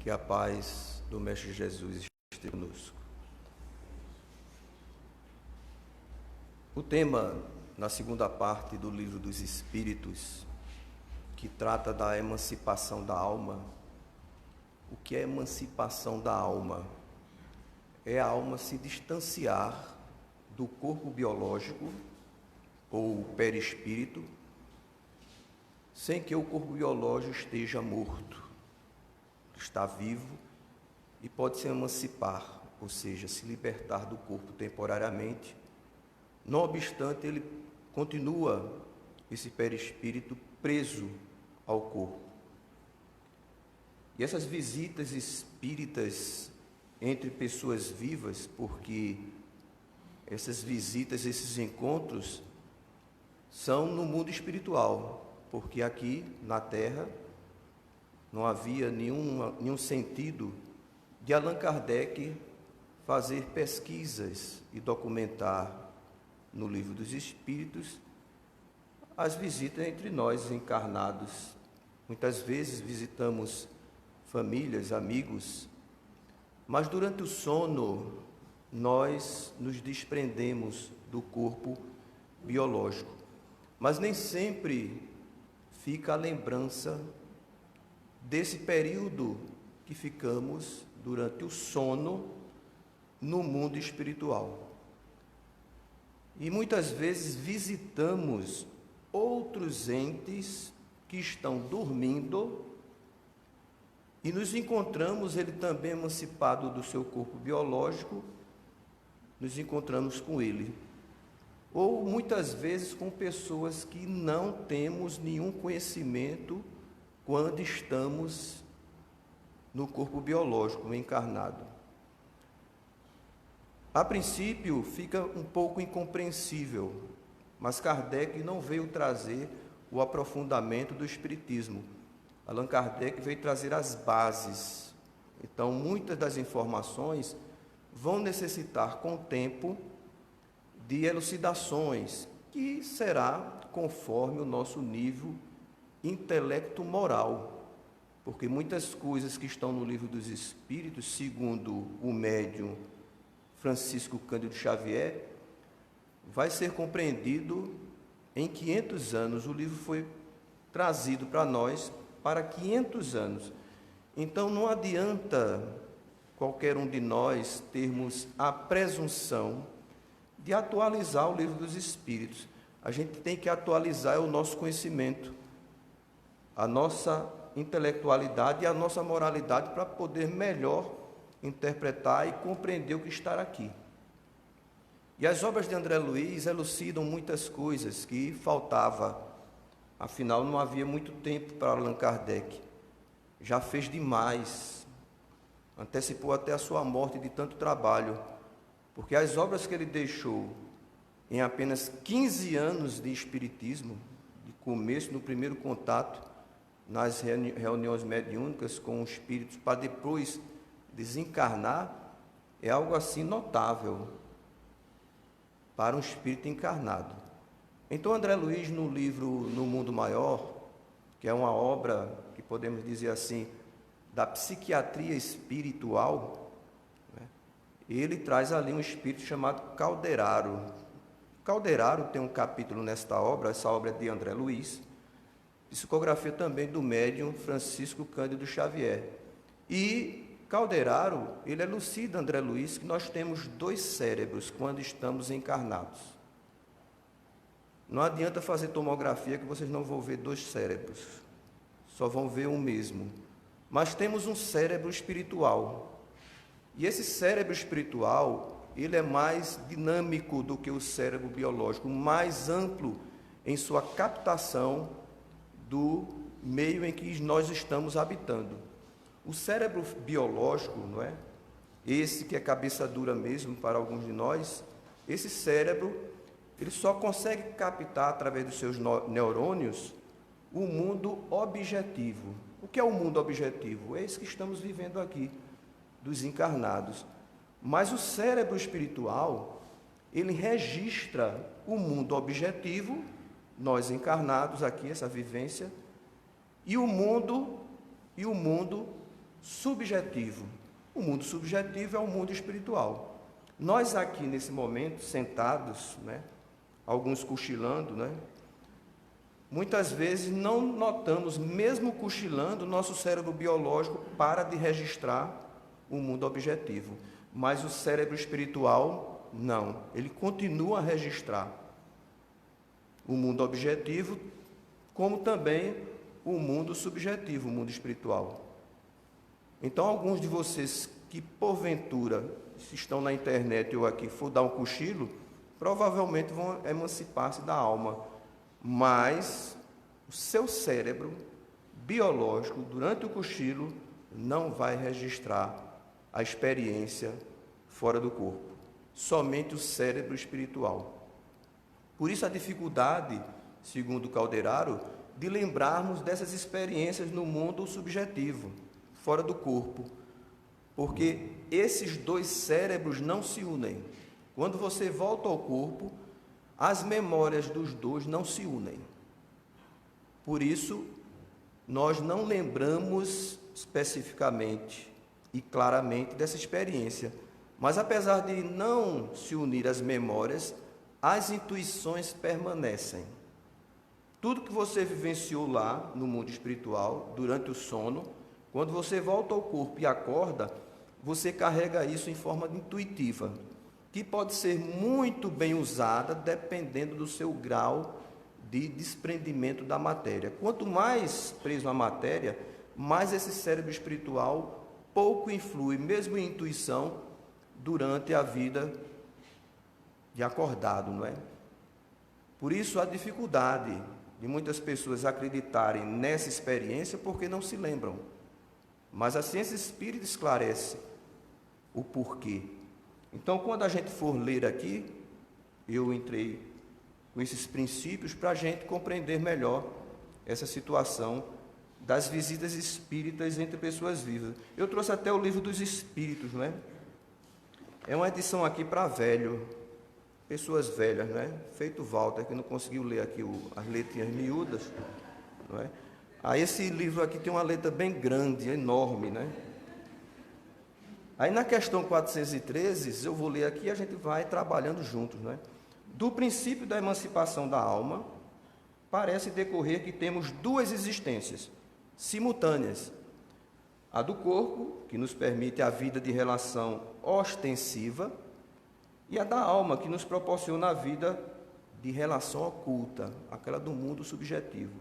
Que a paz do Mestre Jesus esteja conosco. O tema, na segunda parte do Livro dos Espíritos, que trata da emancipação da alma. O que é emancipação da alma? É a alma se distanciar do corpo biológico ou perispírito, sem que o corpo biológico esteja morto. Está vivo e pode se emancipar, ou seja, se libertar do corpo temporariamente. Não obstante, ele continua, esse perispírito, preso ao corpo. E essas visitas espíritas entre pessoas vivas, porque essas visitas, esses encontros, são no mundo espiritual, porque aqui na Terra não havia nenhum sentido de Allan Kardec fazer pesquisas e documentar no Livro dos Espíritos as visitas entre nós encarnados. Muitas vezes visitamos famílias, amigos, mas durante o sono nós nos desprendemos do corpo biológico. Mas nem sempre fica a lembrança desse período que ficamos durante o sono no mundo espiritual. E muitas vezes visitamos outros entes que estão dormindo e nos encontramos, ele também emancipado do seu corpo biológico, nos encontramos com ele. Ou muitas vezes com pessoas que não temos nenhum conhecimento quando estamos no corpo biológico encarnado. A princípio fica um pouco incompreensível, mas Kardec não veio trazer o aprofundamento do Espiritismo. Allan Kardec veio trazer as bases. Então, muitas das informações vão necessitar, com o tempo, de elucidações, que será conforme o nosso nível intelecto moral, porque muitas coisas que estão no Livro dos Espíritos, segundo o médium Francisco Cândido Xavier, vai ser compreendido em 500 anos. O livro foi trazido para nós para 500 anos. Então não adianta qualquer um de nós termos a presunção de atualizar o Livro dos Espíritos. A gente tem que atualizar o nosso conhecimento, a nossa intelectualidade e a nossa moralidade para poder melhor interpretar e compreender o que está aqui. E as obras de André Luiz elucidam muitas coisas que faltava. Afinal, não havia muito tempo para Allan Kardec. Já fez demais. Antecipou até a sua morte de tanto trabalho. Porque as obras que ele deixou em apenas 15 anos de espiritismo, de começo, no primeiro contato, nas reuniões mediúnicas com os espíritos, para depois desencarnar, é algo assim notável para um espírito encarnado. Então, André Luiz, no livro No Mundo Maior, que é uma obra que podemos dizer assim, da psiquiatria espiritual, né, ele traz ali um espírito chamado Calderaro. Calderaro tem um capítulo nesta obra, essa obra é de André Luiz, psicografia também do médium Francisco Cândido Xavier. E Calderaro, ele elucida, André Luiz, que nós temos dois cérebros quando estamos encarnados. Não adianta fazer tomografia que vocês não vão ver dois cérebros, só vão ver um mesmo. Mas temos um cérebro espiritual. E esse cérebro espiritual, ele é mais dinâmico do que o cérebro biológico, mais amplo em sua captação do meio em que nós estamos habitando. O cérebro biológico, não é? Esse que é cabeça dura mesmo para alguns de nós, esse cérebro, ele só consegue captar através dos seus neurônios o mundo objetivo. O que é o mundo objetivo? É esse que estamos vivendo aqui, dos encarnados. Mas o cérebro espiritual, ele registra o mundo objetivo, nós encarnados aqui, essa vivência, e o mundo subjetivo. O mundo subjetivo é o mundo espiritual. Nós aqui, nesse momento, sentados, né, alguns cochilando, né, muitas vezes não notamos, mesmo cochilando, nosso cérebro biológico para de registrar o mundo objetivo. Mas o cérebro espiritual, não. Ele continua a registrar o mundo objetivo, como também o mundo subjetivo, o mundo espiritual. Então, alguns de vocês que, porventura, se estão na internet ou aqui, for dar um cochilo, provavelmente vão emancipar-se da alma. Mas o seu cérebro biológico, durante o cochilo, não vai registrar a experiência fora do corpo. Somente o cérebro espiritual. Por isso a dificuldade, segundo Calderaro, de lembrarmos dessas experiências no mundo subjetivo, fora do corpo. Porque esses dois cérebros não se unem. Quando você volta ao corpo, as memórias dos dois não se unem. Por isso, nós não lembramos especificamente e claramente dessa experiência. Mas apesar de não se unir as memórias, as intuições permanecem. Tudo que você vivenciou lá no mundo espiritual, durante o sono, quando você volta ao corpo e acorda, você carrega isso em forma intuitiva, que pode ser muito bem usada dependendo do seu grau de desprendimento da matéria. Quanto mais preso à matéria, mais esse cérebro espiritual pouco influi, mesmo em intuição, durante a vida de acordado, não é? Por isso a dificuldade de muitas pessoas acreditarem nessa experiência porque não se lembram. Mas a ciência espírita esclarece o porquê. Então, quando a gente for ler aqui, eu entrei com esses princípios para a gente compreender melhor essa situação das visitas espíritas entre pessoas vivas. Eu trouxe até o livro dos espíritos, não é? É uma edição aqui para velho, pessoas velhas, né? Feito Walter, que não conseguiu ler aqui as letrinhas miúdas, não é? Aí esse livro aqui tem uma letra bem grande, enorme, né? Aí na questão 413, eu vou ler aqui e a gente vai trabalhando juntos, né? Do princípio da emancipação da alma, parece decorrer que temos duas existências simultâneas. A do corpo, que nos permite a vida de relação ostensiva, e a da alma, que nos proporciona a vida de relação oculta, aquela do mundo subjetivo.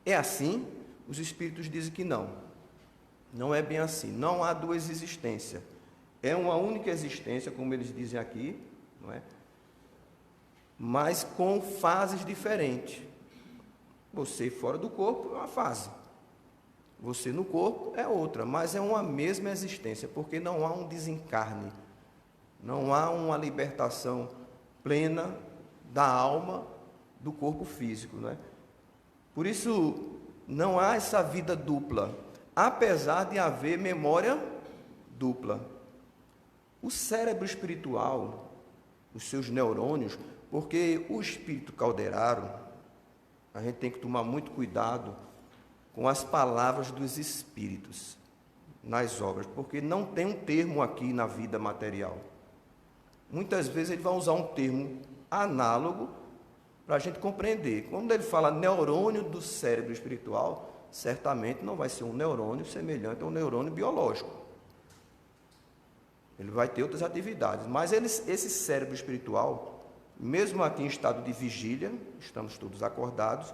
É assim? Os espíritos dizem que não. Não é bem assim. Não há duas existências. É uma única existência, como eles dizem aqui, não é? Mas com fases diferentes. Você fora do corpo é uma fase. Você no corpo é outra, mas é uma mesma existência, porque não há um desencarne. Não há uma libertação plena da alma do corpo físico, não é? Por isso, não há essa vida dupla, apesar de haver memória dupla. O cérebro espiritual, os seus neurônios, porque o espírito Calderaro, a gente tem que tomar muito cuidado com as palavras dos espíritos nas obras, porque não tem um termo aqui na vida material. Muitas vezes ele vai usar um termo análogo para a gente compreender. Quando ele fala neurônio do cérebro espiritual, certamente não vai ser um neurônio semelhante a um neurônio biológico. Ele vai ter outras atividades, mas esse cérebro espiritual, mesmo aqui em estado de vigília, estamos todos acordados,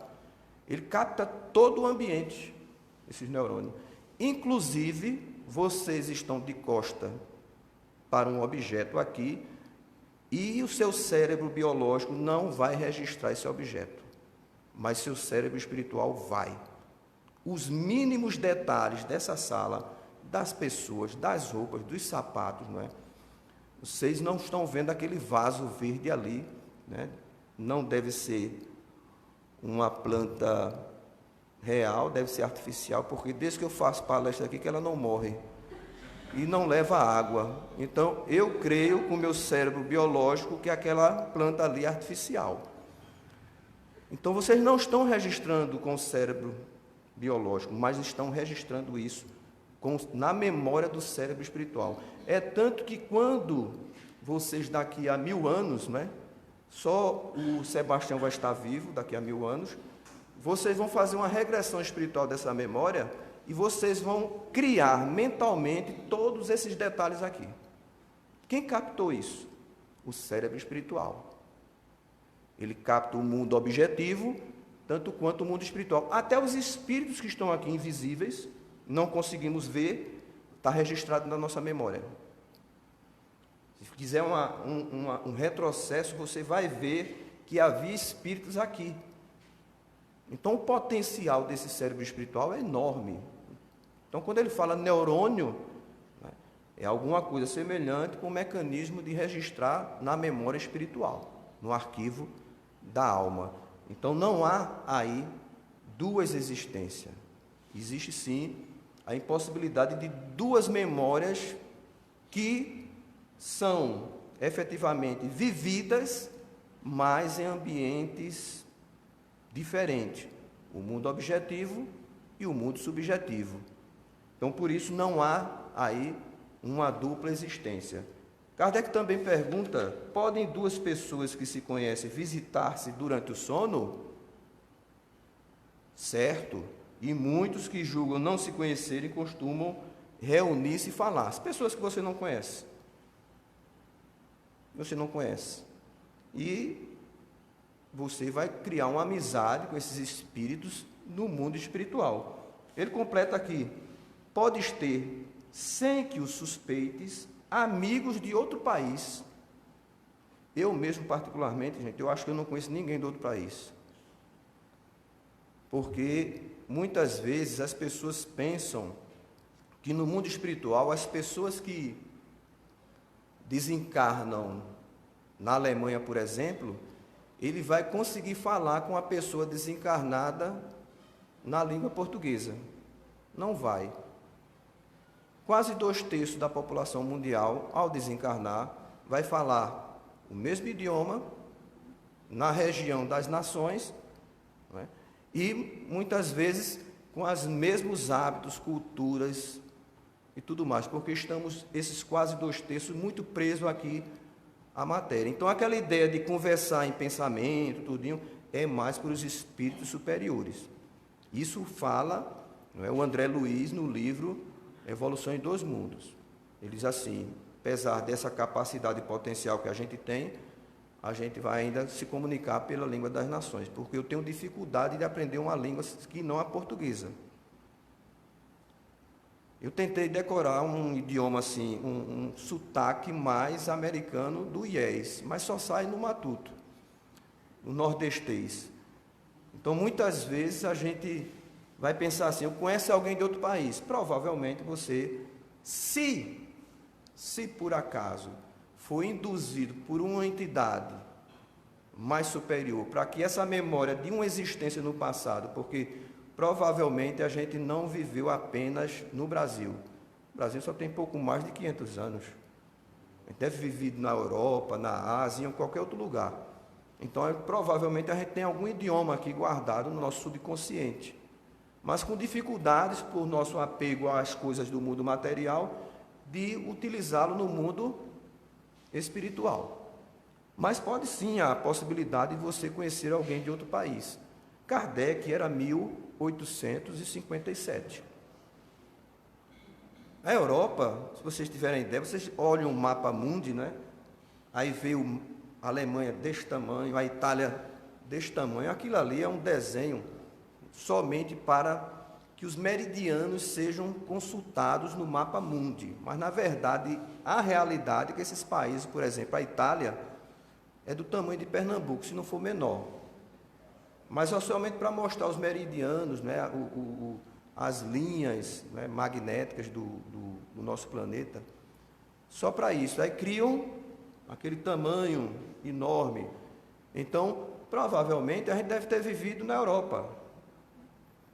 ele capta todo o ambiente, esses neurônios. Inclusive, vocês estão de costa para um objeto aqui, e o seu cérebro biológico não vai registrar esse objeto, mas seu cérebro espiritual vai. Os mínimos detalhes dessa sala, das pessoas, das roupas, dos sapatos, não é? Vocês não estão vendo aquele vaso verde ali, né? Não deve ser uma planta real, deve ser artificial, porque desde que eu faço palestra aqui que ela não morre e não leva água. Então, eu creio com o meu cérebro biológico que aquela planta ali é artificial. Então, vocês não estão registrando com o cérebro biológico, mas estão registrando isso na memória do cérebro espiritual. É tanto que quando vocês daqui a 1000 anos, né, só o Sebastião vai estar vivo daqui a 1000 anos, vocês vão fazer uma regressão espiritual dessa memória e vocês vão criar mentalmente todos esses detalhes aqui. Quem captou isso? O cérebro espiritual. Ele capta o mundo objetivo, tanto quanto o mundo espiritual. Até os espíritos que estão aqui invisíveis, não conseguimos ver, está registrado na nossa memória. Se quiser um retrocesso, você vai ver que havia espíritos aqui. Então, o potencial desse cérebro espiritual é enorme. Então, quando ele fala neurônio, é alguma coisa semelhante com o mecanismo de registrar na memória espiritual, no arquivo da alma. Então, não há aí duas existências. Existe, sim, a impossibilidade de duas memórias que são efetivamente vividas, mas em ambientes diferentes. O mundo objetivo e o mundo subjetivo. Então, por isso, não há aí uma dupla existência. Kardec também pergunta: podem duas pessoas que se conhecem visitar-se durante o sono? Certo. E muitos que julgam não se conhecerem costumam reunir-se e falar. As pessoas que você não conhece. Você não conhece. E você vai criar uma amizade com esses espíritos no mundo espiritual. Ele completa aqui: podes ter, sem que os suspeites, amigos de outro país. Eu mesmo, particularmente, gente, eu acho que eu não conheço ninguém de outro país. Porque muitas vezes as pessoas pensam que no mundo espiritual, as pessoas que desencarnam na Alemanha, por exemplo, ele vai conseguir falar com a pessoa desencarnada na língua portuguesa. Não vai. Quase 2/3 da população mundial, ao desencarnar, vai falar o mesmo idioma na região das nações, né? E muitas vezes com os mesmos hábitos, culturas e tudo mais, porque estamos, esses quase 2/3, muito presos aqui à matéria. Então, aquela ideia de conversar em pensamento, tudinho, é mais para os espíritos superiores. Isso fala, não é, o André Luiz no livro Evolução em Dois Mundos. Ele diz assim: apesar dessa capacidade potencial que a gente tem, a gente vai ainda se comunicar pela língua das nações, porque eu tenho dificuldade de aprender uma língua que não a portuguesa. Eu tentei decorar um idioma assim, um sotaque mais americano do IES, mas só sai no matuto, no nordestês. Então, muitas vezes a gente vai pensar assim: eu conheço alguém de outro país. Provavelmente você, se por acaso for induzido por uma entidade mais superior, para que essa memória de uma existência no passado, porque provavelmente a gente não viveu apenas no Brasil. O Brasil só tem pouco mais de 500 anos. A gente deve vivido na Europa, na Ásia, em qualquer outro lugar. Então, provavelmente a gente tem algum idioma aqui guardado no nosso subconsciente, mas com dificuldades, por nosso apego às coisas do mundo material, de utilizá-lo no mundo espiritual. Mas pode sim a possibilidade de você conhecer alguém de outro país. Kardec era 1857. A Europa, se vocês tiverem ideia, vocês olham o mapa mundi, né? Aí vê a Alemanha deste tamanho, a Itália deste tamanho. Aquilo ali é um desenho somente para que os meridianos sejam consultados no mapa mundi. Mas, na verdade, a realidade é que esses países, por exemplo, a Itália, é do tamanho de Pernambuco, se não for menor. Mas é somente para mostrar os meridianos, né, as linhas, né, magnéticas do nosso planeta. Só para isso. Aí criam aquele tamanho enorme. Então, provavelmente, a gente deve ter vivido na Europa,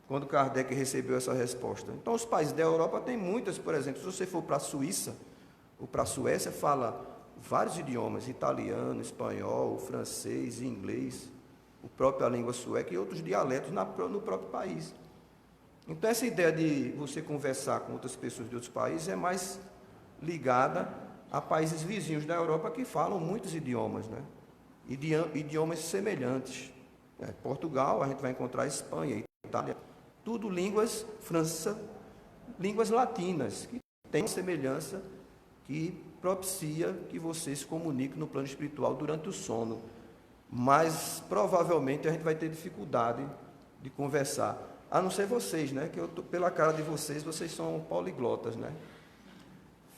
quando Kardec recebeu essa resposta. Então, os países da Europa têm muitas, por exemplo, se você for para a Suíça ou para a Suécia, fala vários idiomas: italiano, espanhol, francês, inglês, a própria língua sueca e outros dialetos no próprio país. Então, essa ideia de você conversar com outras pessoas de outros países é mais ligada a países vizinhos da Europa que falam muitos idiomas, né? Idiomas semelhantes. Portugal, a gente vai encontrar Espanha, Itália, tudo línguas, França, línguas latinas, que têm uma semelhança que propicia que você se comunique no plano espiritual durante o sono. Mas, provavelmente, a gente vai ter dificuldade de conversar. A não ser vocês, né? Que pela cara de vocês, vocês são poliglotas, né?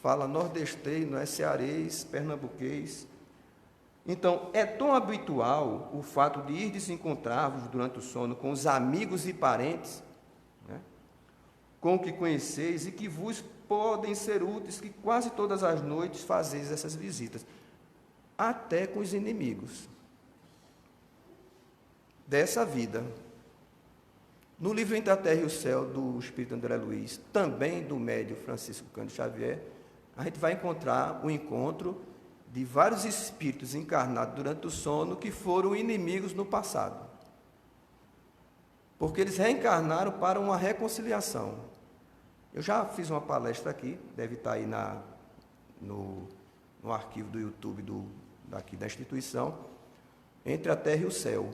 Fala nordestês, não é cearês, pernambuquês. Então, é tão habitual o fato de ir desencontrar-vos durante o sono com os amigos e parentes, né, com o que conheceis e que vos podem ser úteis, que quase todas as noites fazeis essas visitas, até com os inimigos dessa vida. No livro Entre a Terra e o Céu, do Espírito André Luiz, também do médium Francisco Cândido Xavier, a gente vai encontrar o encontro de vários espíritos encarnados durante o sono que foram inimigos no passado. Porque eles reencarnaram para uma reconciliação. Eu já fiz uma palestra aqui, deve estar aí no arquivo do YouTube daqui da instituição, Entre a Terra e o Céu,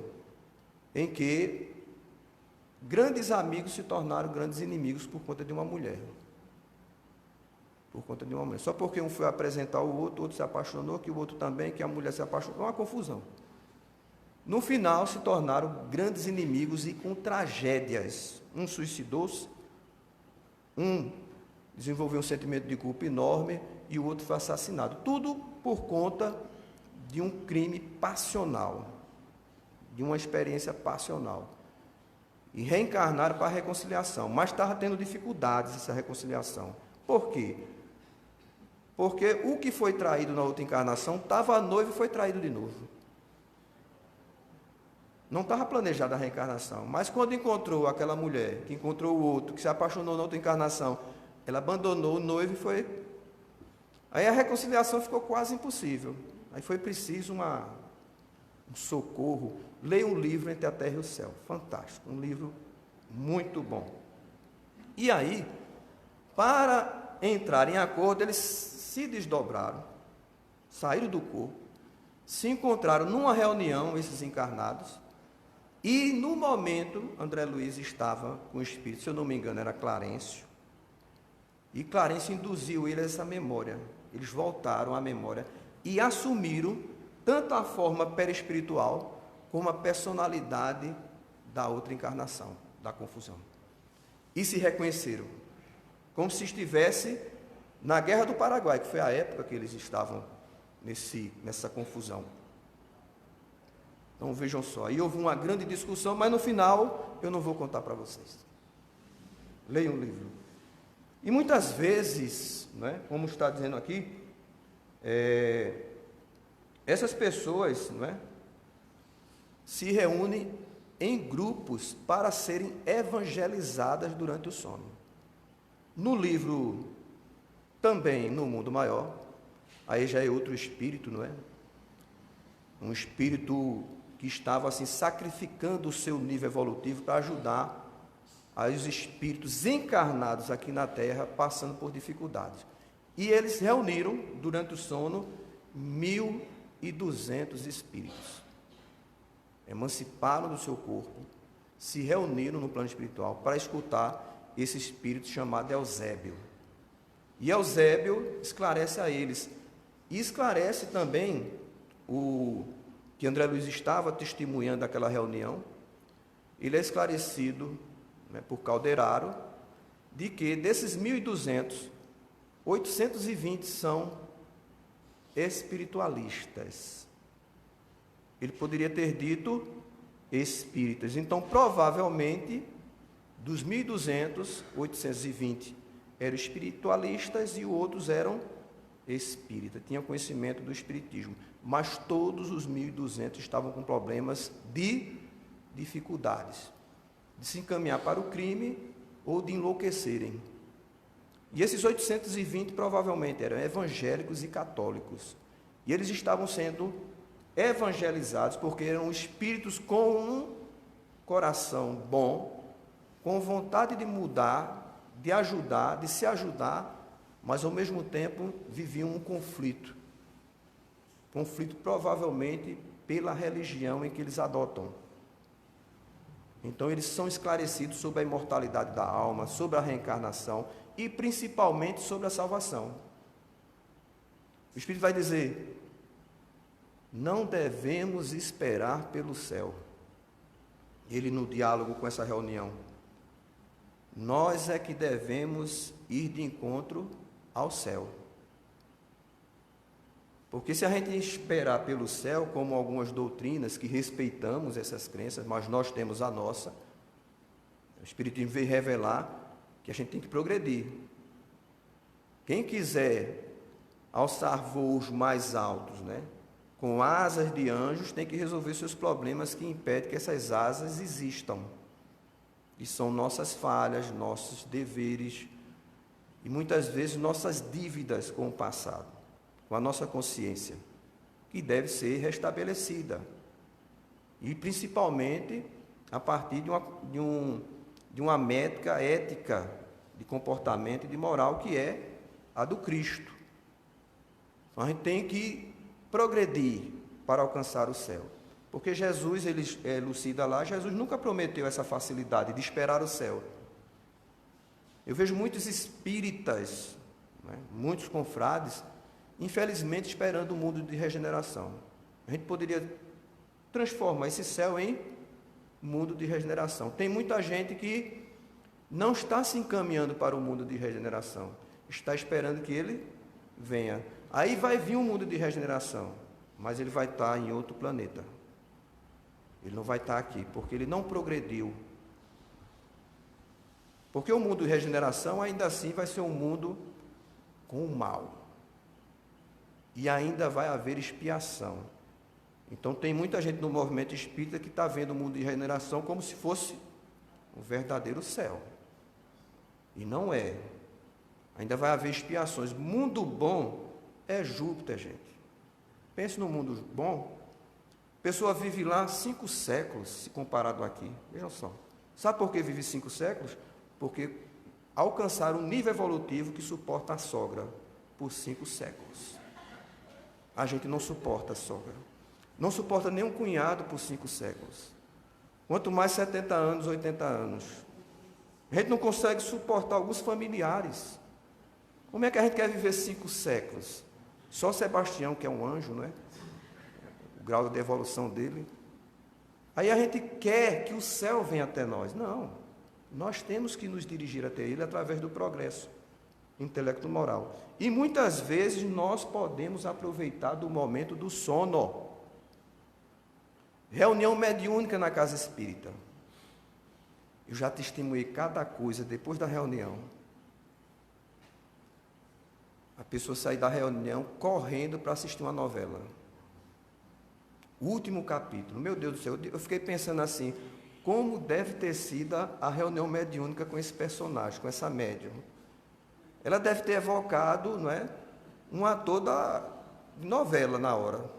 em que grandes amigos se tornaram grandes inimigos por conta de uma mulher. Por conta de uma mulher. Só porque um foi apresentar o outro se apaixonou, que o outro também, que a mulher se apaixonou. É uma confusão. No final, se tornaram grandes inimigos e com tragédias. Um suicidou-se, um desenvolveu um sentimento de culpa enorme e o outro foi assassinado. Tudo por conta de um crime passional, de uma experiência passional. E reencarnaram para a reconciliação, mas estava tendo dificuldades essa reconciliação. Por quê? Porque o que foi traído na outra encarnação estava noivo e foi traído de novo. Não estava planejada a reencarnação, mas quando encontrou aquela mulher, que encontrou o outro, que se apaixonou na outra encarnação, ela abandonou o noivo e foi. Aí a reconciliação ficou quase impossível. Aí foi preciso um socorro. Leia um livro Entre a Terra e o Céu. Fantástico, um livro muito bom. E aí, para entrar em acordo, eles se desdobraram, saíram do corpo, se encontraram numa reunião, esses encarnados, e no momento, André Luiz estava com o espírito, se eu não me engano, era Clarencio, e Clarencio induziu ele a essa memória. Eles voltaram à memória e assumiram tanto a forma perispiritual como a personalidade da outra encarnação, da confusão. E se reconheceram, como se estivesse na Guerra do Paraguai, que foi a época que eles estavam nessa confusão. Então vejam só, aí houve uma grande discussão, mas no final eu não vou contar para vocês. Leiam o livro. E muitas vezes, né, como está dizendo aqui, essas pessoas, né, se reúnem em grupos para serem evangelizadas durante o sono. No livro, também no Mundo Maior, aí já é outro espírito, não é? Um espírito que estava assim sacrificando o seu nível evolutivo para ajudar os espíritos encarnados aqui na Terra passando por dificuldades. E eles reuniram durante o sono 1.200 espíritos. Emanciparam do seu corpo, se reuniram no plano espiritual para escutar esse espírito chamado Eusébio. E Eusébio esclarece a eles, e esclarece também o que André Luiz estava testemunhando daquela reunião. Ele é esclarecido, né, por Calderaro, de que desses 1.200, 820 são espiritualistas. Ele poderia ter dito espíritas. Então, provavelmente, dos 1.200, 820 eram espiritualistas e outros eram espíritas, tinham conhecimento do espiritismo. Mas todos os 1.200 estavam com problemas de dificuldades, de se encaminhar para o crime ou de enlouquecerem. E esses 820 provavelmente eram evangélicos e católicos. E eles estavam sendo evangelizados porque eram espíritos com um coração bom, com vontade de mudar, de ajudar, de se ajudar, mas ao mesmo tempo viviam um conflito. Conflito provavelmente pela religião em que eles adotam. Então eles são esclarecidos sobre a imortalidade da alma, sobre a reencarnação e principalmente sobre a salvação. O Espírito vai dizer: não devemos esperar pelo céu. Ele, no diálogo com essa reunião, nós é que devemos ir de encontro ao céu. Porque se a gente esperar pelo céu, como algumas doutrinas que respeitamos essas crenças, mas nós temos a nossa, o Espiritismo veio revelar que a gente tem que progredir. Quem quiser alçar voos mais altos, com asas de anjos, tem que resolver seus problemas que impedem que essas asas existam. E são nossas falhas, nossos deveres e muitas vezes nossas dívidas com o passado, com a nossa consciência, que deve ser restabelecida. E principalmente a partir de uma métrica ética de comportamento e de moral, que é a do Cristo. Então, a gente tem que progredir para alcançar o céu. Porque Jesus, ele elucida lá, Jesus nunca prometeu essa facilidade de esperar o céu. Eu vejo muitos espíritas, muitos confrades, infelizmente esperando o mundo de regeneração. A gente poderia transformar esse céu em mundo de regeneração. Tem muita gente que não está se encaminhando para o mundo de regeneração, está esperando que ele venha. Aí vai vir um mundo de regeneração, mas ele vai estar em outro planeta. Ele não vai estar aqui, porque ele não progrediu. Porque o mundo de regeneração ainda assim vai ser um mundo com o mal. E ainda vai haver expiação. Então tem muita gente no movimento espírita que está vendo o mundo de regeneração como se fosse um verdadeiro céu. E não é. Ainda vai haver expiações. Mundo bom é Júpiter, gente. Pense no mundo bom. A pessoa vive lá 5 séculos, se comparado aqui. Vejam só. Sabe por que vive 5 séculos? Porque alcançaram um nível evolutivo que suporta a sogra por 5 séculos. A gente não suporta a sogra. Não suporta nem um cunhado por 5 séculos. Quanto mais 70 anos, 80 anos. A gente não consegue suportar alguns familiares. Como é que a gente quer viver 5 séculos? Só Sebastião, que é um anjo, não é? O grau de evolução dele. Aí a gente quer que o céu venha até nós. Não. Nós temos que nos dirigir até ele através do progresso intelecto-moral. E muitas vezes nós podemos aproveitar do momento do sono. Reunião mediúnica na casa espírita. Eu já testemunhei cada coisa depois da reunião. A pessoa sai da reunião correndo para assistir uma novela. O último capítulo. Meu Deus do céu, eu fiquei pensando assim, como deve ter sido a reunião mediúnica com esse personagem, com essa médium. Ela deve ter evocado, um ator de novela na hora.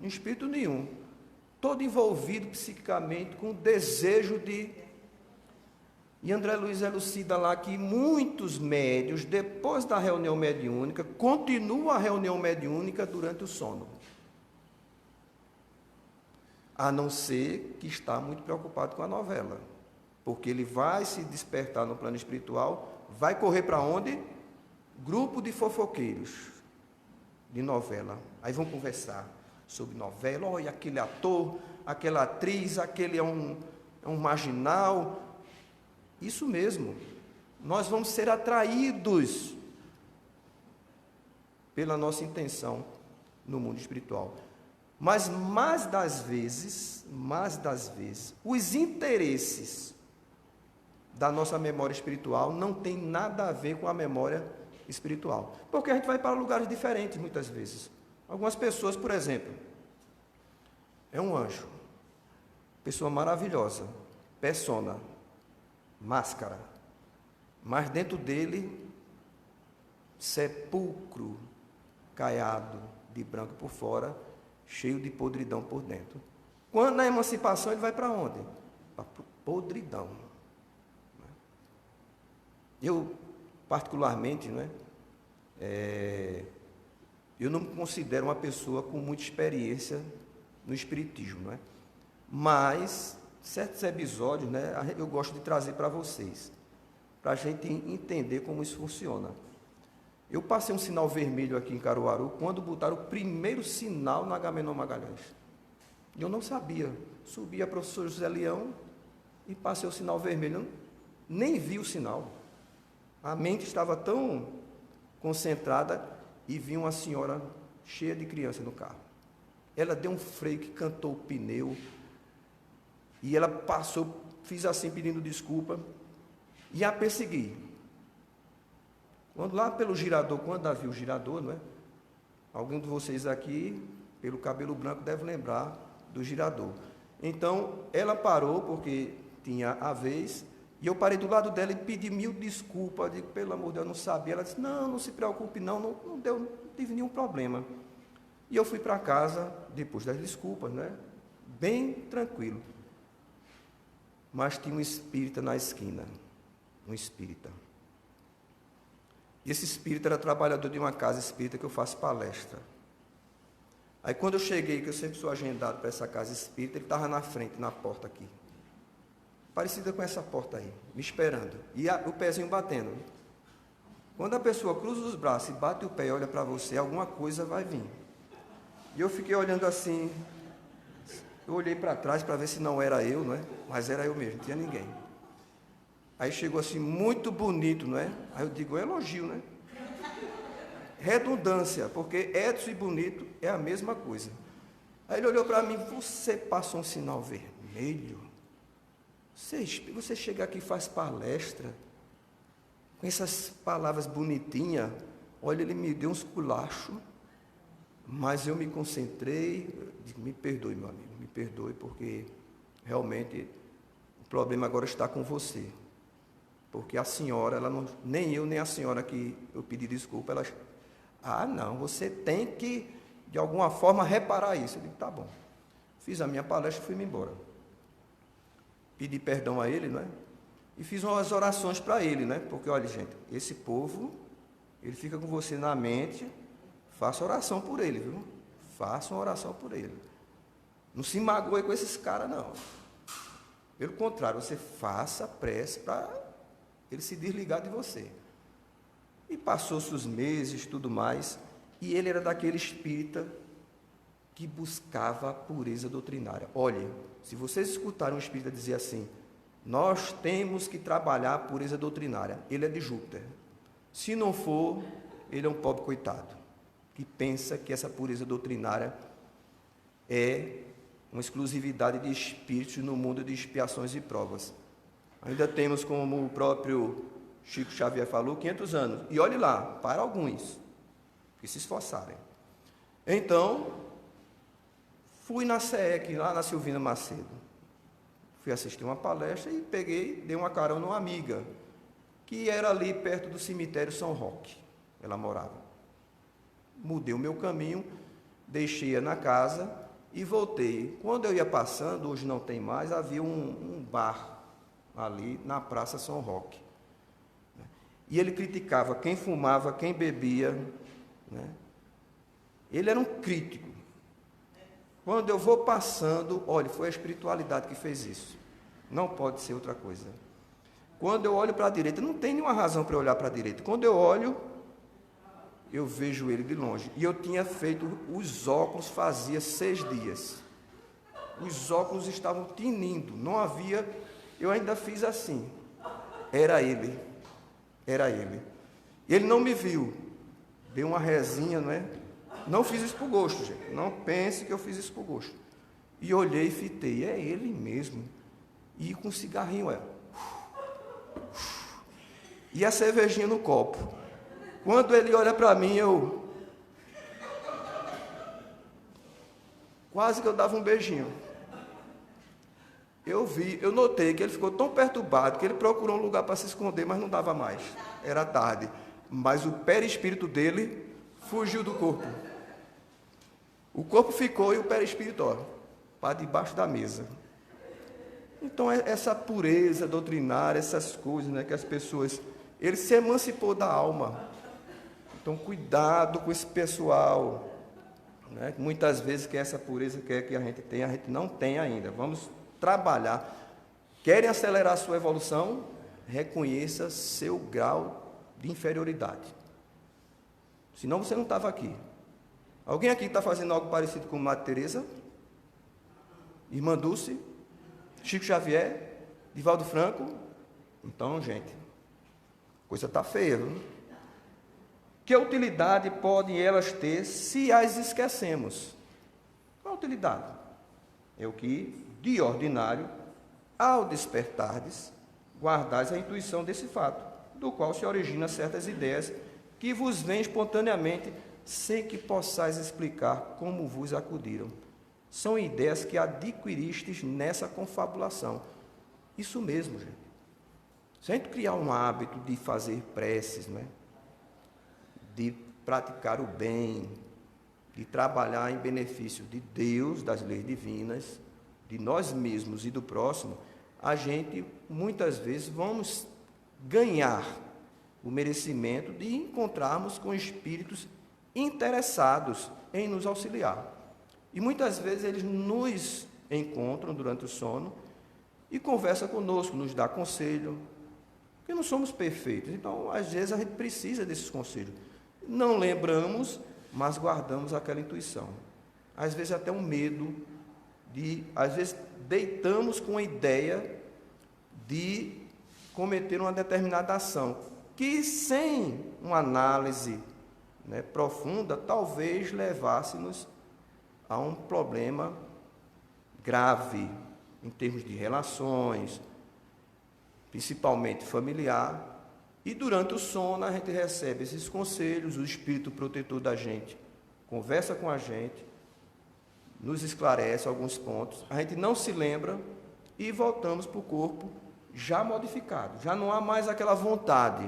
Em espírito nenhum. Todo envolvido psiquicamente com o desejo de... E André Luiz elucida lá que muitos médiuns, depois da reunião mediúnica, continuam a reunião mediúnica durante o sono. A não ser que está muito preocupado com a novela. Porque ele vai se despertar no plano espiritual, vai correr para onde? Grupo de fofoqueiros de novela. Aí vão conversar sobre novela. Olha, aquele ator, aquela atriz, aquele é um marginal. Isso mesmo. Nós vamos ser atraídos pela nossa intenção no mundo espiritual. Mas mais das vezes, os interesses da nossa memória espiritual não tem nada a ver com a memória espiritual. Porque a gente vai para lugares diferentes muitas vezes. Algumas pessoas, por exemplo, é um anjo, pessoa maravilhosa, persona, máscara, mas dentro dele, sepulcro, caiado, de branco por fora, cheio de podridão por dentro. Quando na emancipação ele vai para onde? Para a podridão. Eu, particularmente, né, eu não me considero uma pessoa com muita experiência no espiritismo, né? Mas certos episódios, né, eu gosto de trazer para vocês, para a gente entender como isso funciona. Eu passei um sinal vermelho aqui em Caruaru quando botaram o primeiro sinal na Agamenon Magalhães. Eu não sabia. Subi a professor José Leão e passei o sinal vermelho. Nem vi o sinal. A mente estava tão concentrada e vi uma senhora cheia de criança no carro. Ela deu um freio que cantou o pneu e ela passou, fiz assim pedindo desculpa e a persegui. Quando lá pelo girador, quando havia o girador, não é? Alguém de vocês aqui, pelo cabelo branco, deve lembrar do girador. Então, ela parou porque tinha a vez, e eu parei do lado dela e pedi mil desculpas. Eu digo, pelo amor de Deus, eu não sabia. Ela disse, não se preocupe não tive nenhum problema. E eu fui para casa, depois das desculpas, né? Bem tranquilo. Mas tinha um espírita na esquina, um espírita. E esse espírita era trabalhador de uma casa espírita que eu faço palestra. Aí quando eu cheguei, que eu sempre sou agendado para essa casa espírita, ele estava na frente, na porta aqui. Parecida com essa porta aí, me esperando. E o pezinho batendo. Quando a pessoa cruza os braços e bate o pé e olha para você, alguma coisa vai vir. E eu fiquei olhando assim, eu olhei para trás para ver se não era eu, não é? Mas era eu mesmo, não tinha ninguém. Aí chegou assim, muito bonito, não é? Aí eu digo, elogio, né? Redundância, porque Edson e bonito é a mesma coisa. Aí ele olhou para mim, você passou um sinal vermelho? Você chega aqui e faz palestra, com essas palavras bonitinhas, olha, ele me deu uns culachos, mas eu me concentrei, digo, me perdoe, meu amigo, me perdoe, porque realmente o problema agora está com você. Porque a senhora, ela não, nem eu, nem a senhora que eu pedi desculpa, ela... não, você tem que, de alguma forma, reparar isso. Eu digo, tá bom. Fiz a minha palestra e fui-me embora. Pedi perdão a ele, né? E fiz umas orações para ele, né? Porque, olha, gente, esse povo, ele fica com você na mente, faça oração por ele, viu? Faça uma oração por ele. Não se magoe com esses caras, não. Pelo contrário, você faça prece para ele se desligar de você. E passou-se os meses, tudo mais, e ele era daquele espírita que buscava a pureza doutrinária. Olha, se vocês escutarem um espírita dizer assim, nós temos que trabalhar a pureza doutrinária, ele é de Júpiter. Se não for, ele é um pobre coitado, que pensa que essa pureza doutrinária é uma exclusividade de espíritos no mundo de expiações e provas. Ainda temos, como o próprio Chico Xavier falou, 500 anos. E olhe lá, para alguns que se esforçarem. Então, fui na SEEC, lá na Silvina Macedo. Fui assistir uma palestra e dei uma carona numa amiga, que era ali perto do cemitério São Roque. Ela morava. Mudei o meu caminho, deixei-a na casa e voltei. Quando eu ia passando, hoje não tem mais, havia um bar ali na Praça São Roque. E ele criticava quem fumava, quem bebia, né? Ele era um crítico. Quando eu vou passando, olha, foi a espiritualidade que fez isso. Não pode ser outra coisa. Quando eu olho para a direita, não tem nenhuma razão para eu olhar para a direita. Quando eu olho, eu vejo ele de longe. E eu tinha feito os óculos fazia 6 dias. Os óculos estavam tinindo, não havia... Eu ainda fiz assim. Era ele. Era ele. Ele não me viu. Dei uma rezinha, não é? Não fiz isso por gosto, gente. Não pense que eu fiz isso por gosto. E olhei e fitei. É ele mesmo. E com um cigarrinho, e a cervejinha no copo. Quando ele olha para mim, eu... Quase que eu dava um beijinho. Eu notei que ele ficou tão perturbado que ele procurou um lugar para se esconder, mas não dava mais. Era tarde. Mas o perispírito dele fugiu do corpo. O corpo ficou e o perispírito, para debaixo da mesa. Então, essa pureza doutrinária, essas coisas, né, que as pessoas... Ele se emancipou da alma. Então, cuidado com esse pessoal, né? Muitas vezes que essa pureza quer que a gente não tem ainda. Vamos trabalhar. Querem acelerar a sua evolução? Reconheça seu grau de inferioridade. Senão você não estava aqui. Alguém aqui está fazendo algo parecido com Madre Teresa? Irmã Dulce? Chico Xavier? Divaldo Franco? Então, gente, a coisa está feia, viu? Que utilidade podem elas ter se as esquecemos? Qual a utilidade? É o que, de ordinário, ao despertardes, guardais a intuição desse fato, do qual se originam certas ideias que vos vêm espontaneamente, sem que possais explicar como vos acudiram. São ideias que adquiristes nessa confabulação. Isso mesmo, gente. Se a gente criar um hábito de fazer preces, né? De praticar o bem, de trabalhar em benefício de Deus, das leis divinas, de nós mesmos e do próximo, a gente, muitas vezes, vamos ganhar o merecimento de encontrarmos com espíritos interessados em nos auxiliar. E muitas vezes eles nos encontram durante o sono e conversam conosco, nos dá conselho, porque não somos perfeitos. Então, às vezes, a gente precisa desses conselhos. Não lembramos, mas guardamos aquela intuição. Às vezes até um medo às vezes deitamos com a ideia de cometer uma determinada ação, que sem uma análise, né, profunda, talvez levasse-nos a um problema grave, em termos de relações, principalmente familiar. E durante o sono a gente recebe esses conselhos, o espírito protetor da gente conversa com a gente, nos esclarece alguns pontos, a gente não se lembra e voltamos para o corpo já modificado. Já não há mais aquela vontade.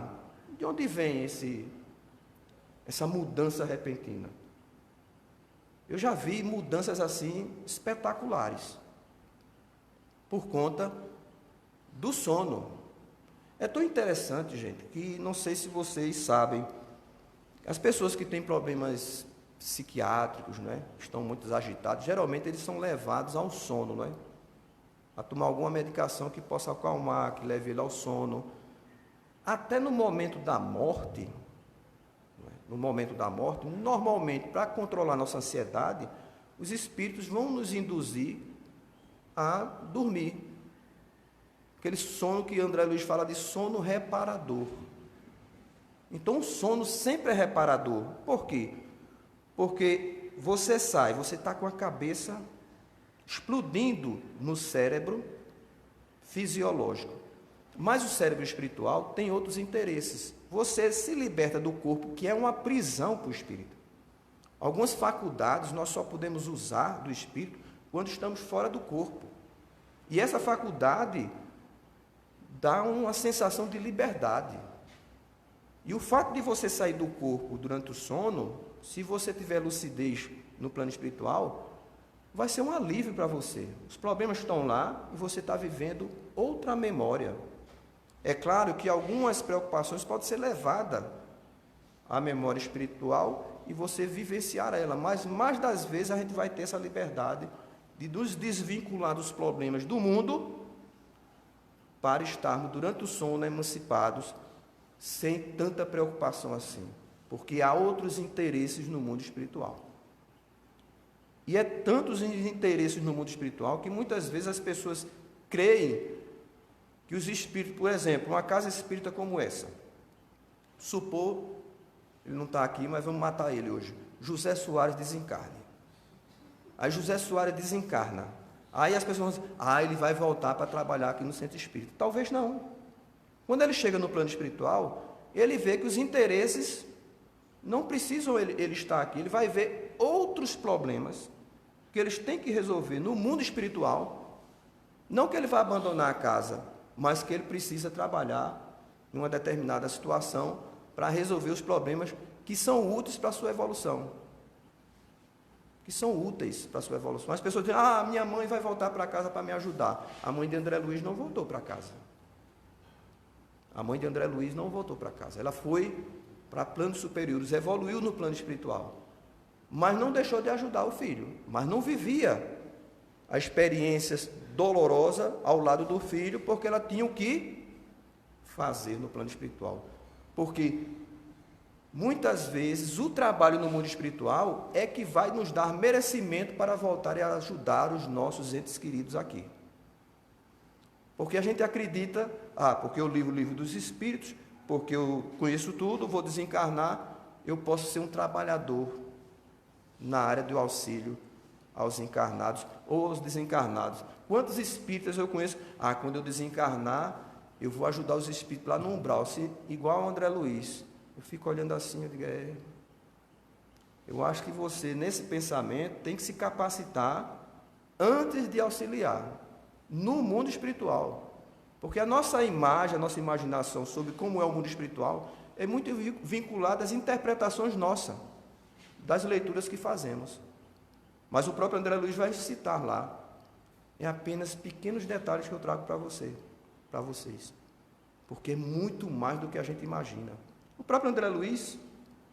De onde vem essa mudança repentina? Eu já vi mudanças assim espetaculares, por conta do sono. É tão interessante, gente, que não sei se vocês sabem, as pessoas que têm problemas psiquiátricos, né, estão muito agitados, geralmente eles são levados ao sono, né, a tomar alguma medicação que possa acalmar, que leve ele ao sono. Até no momento da morte, né, normalmente, para controlar nossa ansiedade, os espíritos vão nos induzir a dormir. Aquele sono que André Luiz fala de sono reparador. Então, o sono sempre é reparador. Por quê? Porque você está com a cabeça explodindo no cérebro fisiológico. Mas o cérebro espiritual tem outros interesses. Você se liberta do corpo, que é uma prisão para o espírito. Algumas faculdades nós só podemos usar do espírito quando estamos fora do corpo. E essa faculdade dá uma sensação de liberdade. E o fato de você sair do corpo durante o sono, se você tiver lucidez no plano espiritual, vai ser um alívio para você. Os problemas estão lá e você está vivendo outra memória. É claro que algumas preocupações podem ser levadas à memória espiritual e você vivenciar ela, mas mais das vezes a gente vai ter essa liberdade de nos desvincular dos problemas do mundo para estarmos durante o sono emancipados, sem tanta preocupação assim, porque há outros interesses no mundo espiritual. E é tantos interesses no mundo espiritual que muitas vezes as pessoas creem que os espíritos, por exemplo, uma casa espírita como essa, supor, ele não está aqui, mas vamos matar ele hoje, José Soares desencarne. Aí José Soares desencarna. Aí as pessoas vão dizer, ele vai voltar para trabalhar aqui no centro espírita. Talvez não. Quando ele chega no plano espiritual, ele vê que os interesses não precisam ele estar aqui. Ele vai ver outros problemas que eles têm que resolver no mundo espiritual. Não que ele vá abandonar a casa, mas que ele precisa trabalhar em uma determinada situação para resolver os problemas que são úteis para a sua evolução. As pessoas dizem, minha mãe vai voltar para casa para me ajudar. A mãe de André Luiz não voltou para casa. A mãe de André Luiz não voltou para casa. Ela foi para planos superiores, evoluiu no plano espiritual. Mas não deixou de ajudar o filho. Mas não vivia a experiência dolorosa ao lado do filho, porque ela tinha o que fazer no plano espiritual. Porque muitas vezes o trabalho no mundo espiritual é que vai nos dar merecimento para voltar e ajudar os nossos entes queridos aqui. Porque a gente acredita, porque eu li o livro dos Espíritos, porque eu conheço tudo, vou desencarnar, eu posso ser um trabalhador na área do auxílio aos encarnados ou aos desencarnados. Quantos espíritas eu conheço? Quando eu desencarnar, eu vou ajudar os espíritos lá no umbral, igual ao André Luiz. Eu fico olhando assim, eu digo, eu acho que você, nesse pensamento, tem que se capacitar antes de auxiliar no mundo espiritual. Porque a nossa imagem, a nossa imaginação sobre como é o mundo espiritual é muito vinculada às interpretações nossas, das leituras que fazemos. Mas o próprio André Luiz vai citar lá. É apenas pequenos detalhes que eu trago para vocês. Porque é muito mais do que a gente imagina. O próprio André Luiz,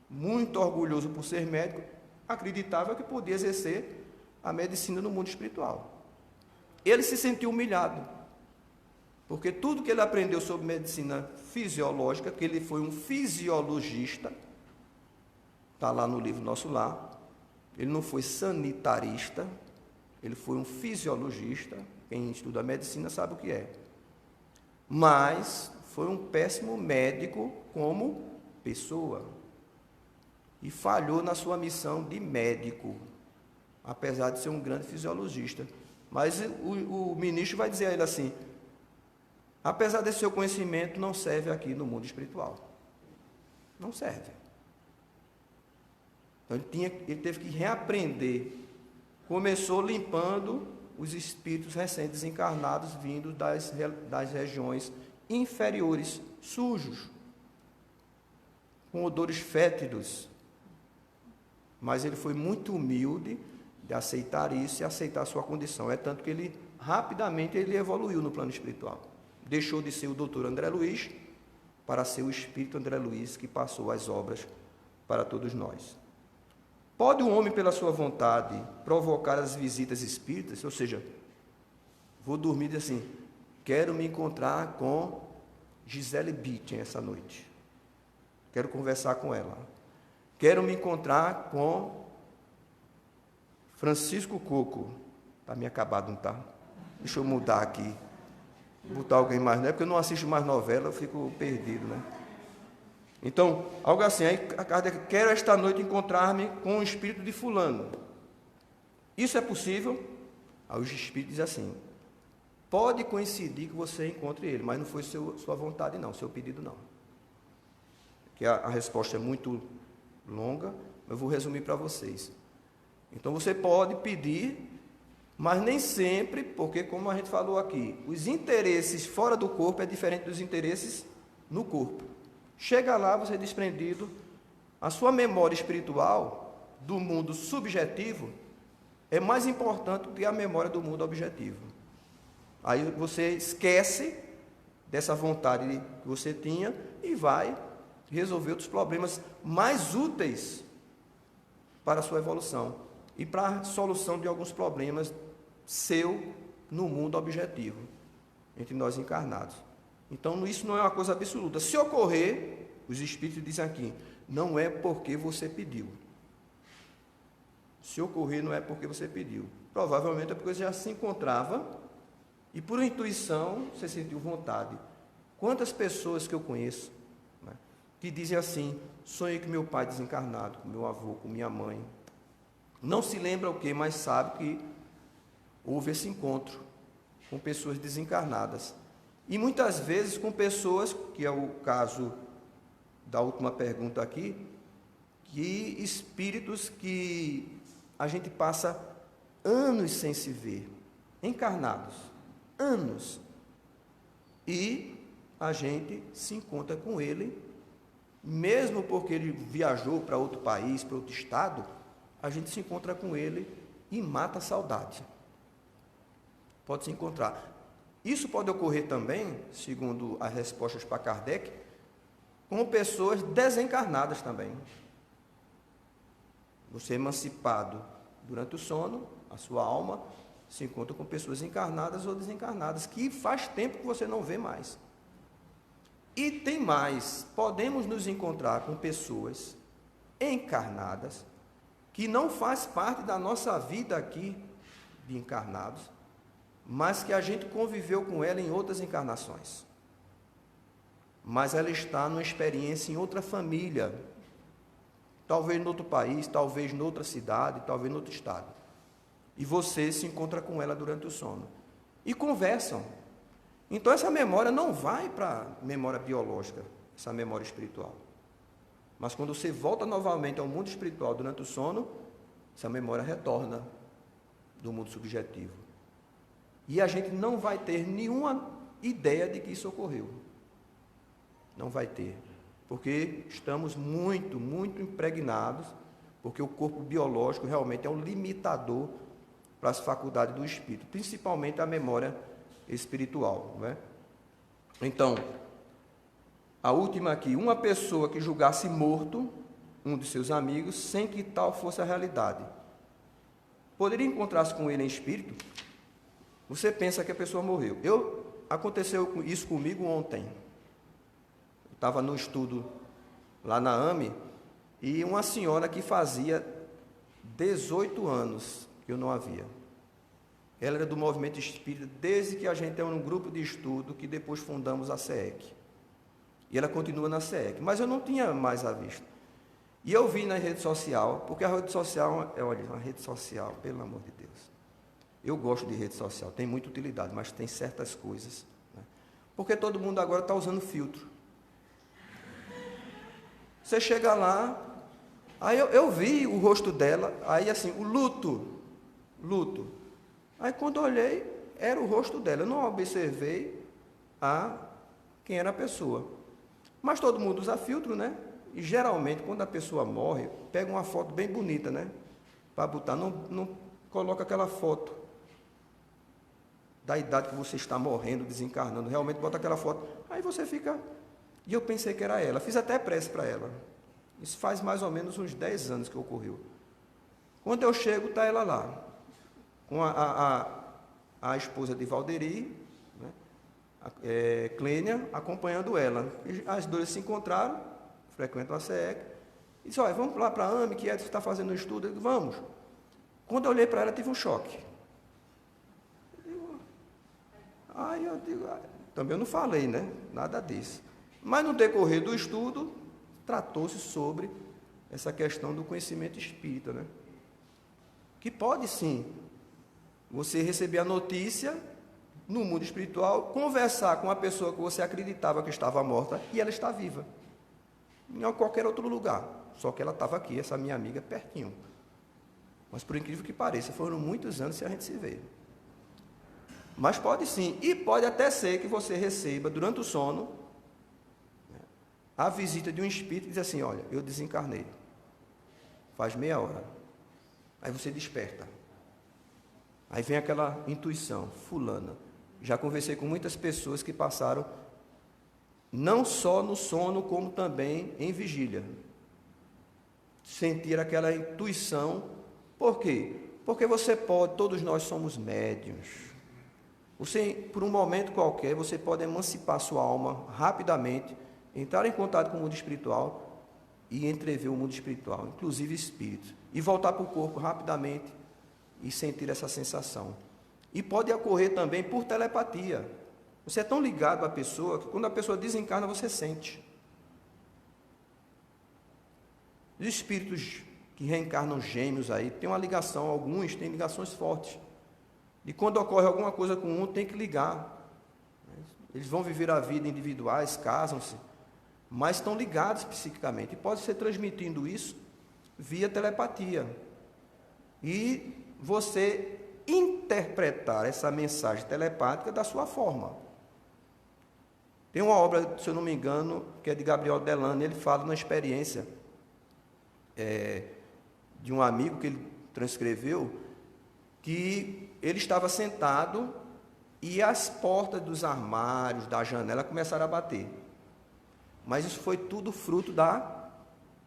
muito orgulhoso por ser médico, acreditava que podia exercer a medicina no mundo espiritual. Ele se sentiu humilhado, porque tudo que ele aprendeu sobre medicina fisiológica, que ele foi um fisiologista, está lá no livro Nosso Lar, ele não foi sanitarista, ele foi um fisiologista, quem estuda medicina sabe o que é. Mas foi um péssimo médico como pessoa. E falhou na sua missão de médico, apesar de ser um grande fisiologista. Mas o ministro vai dizer a ele assim, apesar desse seu conhecimento, não serve aqui no mundo espiritual. Não serve. Então ele teve que reaprender. Começou limpando os espíritos recém-desencarnados vindos das regiões inferiores, sujos, com odores fétidos. Mas ele foi muito humilde de aceitar isso e aceitar a sua condição. É tanto que ele, rapidamente, ele evoluiu no plano espiritual. Deixou de ser o doutor André Luiz para ser o espírito André Luiz que passou as obras para todos nós. Pode o homem, pela sua vontade, provocar as visitas espíritas? Ou seja, vou dormir e dizer assim, quero me encontrar com Gisele Bündchen essa noite. Quero conversar com ela. Quero me encontrar com Francisco Coco. Está meio acabado, não está? Deixa eu mudar aqui. Botar alguém mais, não é porque eu não assisto mais novela, eu fico perdido, né? Então, algo assim, aí a Kardec, quero esta noite encontrar-me com o espírito de fulano. Isso é possível? Aí os espíritos dizem assim, pode coincidir que você encontre ele, mas não foi sua vontade não, seu pedido não. Que a resposta é muito longa, eu vou resumir para vocês. Então você pode pedir, mas nem sempre, porque como a gente falou aqui, os interesses fora do corpo é diferente dos interesses no corpo. Chega lá, você é desprendido, a sua memória espiritual do mundo subjetivo é mais importante do que a memória do mundo objetivo. Aí você esquece dessa vontade que você tinha e vai resolver outros problemas mais úteis para a sua evolução e para a solução de alguns problemas seu no mundo objetivo, entre nós encarnados. Então, isso não é uma coisa absoluta. Se ocorrer, os espíritos dizem aqui, não é porque você pediu. Se ocorrer, não é porque você pediu. Provavelmente é porque você já se encontrava e, por intuição, você sentiu vontade. Quantas pessoas que eu conheço, né, que dizem assim, sonhei com meu pai desencarnado, com meu avô, com minha mãe. Não se lembra o quê, mas sabe que houve esse encontro com pessoas desencarnadas. E muitas vezes com pessoas, que é o caso da última pergunta aqui, que espíritos que a gente passa anos sem se ver, encarnados, anos, e a gente se encontra com ele, mesmo porque ele viajou para outro país, para outro estado, a gente se encontra com ele e mata a saudade. Pode se encontrar. Isso pode ocorrer também, segundo as respostas para Kardec, com pessoas desencarnadas também. Você emancipado durante o sono, a sua alma se encontra com pessoas encarnadas ou desencarnadas, que faz tempo que você não vê mais. E tem mais, podemos nos encontrar com pessoas encarnadas, que não faz parte da nossa vida aqui de encarnados, mas que a gente conviveu com ela em outras encarnações. Mas ela está numa experiência em outra família, talvez em outro país, talvez em outra cidade, talvez em outro estado. E você se encontra com ela durante o sono. E conversam. Então essa memória não vai para a memória biológica, essa memória espiritual. Mas quando você volta novamente ao mundo espiritual durante o sono, essa memória retorna do mundo subjetivo. E a gente não vai ter nenhuma ideia de que isso ocorreu. Não vai ter. Porque estamos muito impregnados, porque o corpo biológico realmente é um limitador para as faculdades do espírito, principalmente a memória espiritual, não é? Então, a última aqui, uma pessoa que julgasse morto um de seus amigos, sem que tal fosse a realidade, poderia encontrar-se com ele em espírito? Você pensa que a pessoa morreu. Aconteceu isso comigo ontem. Eu estava no estudo lá na AME, e uma senhora que fazia 18 anos que eu não a via. Ela era do movimento espírita desde que a gente é um grupo de estudo que depois fundamos a SEEC. E ela continua na SEEC, mas eu não tinha mais a vista. E eu vi na rede social, porque a rede social é, olha, uma rede social, pelo amor de Deus. Eu gosto de rede social, tem muita utilidade, mas tem certas coisas, né? Porque todo mundo agora está usando filtro. Você chega lá, aí eu vi o rosto dela, aí assim, o luto. Aí quando eu olhei, era o rosto dela. Eu não observei quem era a pessoa. Mas todo mundo usa filtro, né? E geralmente, quando a pessoa morre, pega uma foto bem bonita, né? Para botar, não coloca aquela foto da idade que você está morrendo, desencarnando. Realmente bota aquela foto. Aí você fica... E eu pensei que era ela. Fiz até prece para ela. Isso faz mais ou menos uns 10 anos que ocorreu. Quando eu chego, está ela lá, com a esposa de Valderi, né, Clênia, acompanhando ela. E as duas se encontraram, frequentam a SEEC, e disse, olha, vamos lá para a AME, que você está fazendo um estudo. Eu digo, vamos. Quando eu olhei para ela, tive um choque. Eu digo, também eu não falei, né? Nada disso. Mas no decorrer do estudo, tratou-se sobre essa questão do conhecimento espírita, né? Que pode sim, você receber a notícia no mundo espiritual, conversar com a pessoa que você acreditava que estava morta e ela está viva, em qualquer outro lugar, só que ela estava aqui, essa minha amiga, pertinho. Mas por incrível que pareça, foram muitos anos sem a gente se ver. Mas pode sim, e pode até ser que você receba, durante o sono, a visita de um espírito e diz assim, olha, eu desencarnei, faz meia hora. Aí você desperta. Aí vem aquela intuição, fulana. Já conversei com muitas pessoas que passaram, não só no sono, como também em vigília. Sentir aquela intuição. Por quê? Porque você pode, todos nós somos médiuns. Você, por um momento qualquer, você pode emancipar sua alma rapidamente, entrar em contato com o mundo espiritual e entrever o mundo espiritual, inclusive espírito, e voltar para o corpo rapidamente e sentir essa sensação. E pode ocorrer também por telepatia. Você é tão ligado à pessoa que quando a pessoa desencarna, você sente. Os espíritos que reencarnam gêmeos aí, tem uma ligação, alguns têm ligações fortes. E quando ocorre alguma coisa com um, tem que ligar. Eles vão viver a vida individuais, casam-se, mas estão ligados psiquicamente. E pode ser transmitindo isso via telepatia. E você interpretar essa mensagem telepática da sua forma. Tem uma obra, se eu não me engano, que é de Gabriel Delano, ele fala na experiência de um amigo que ele transcreveu, que ele estava sentado E as portas dos armários, da janela, começaram a bater. Mas isso foi tudo fruto da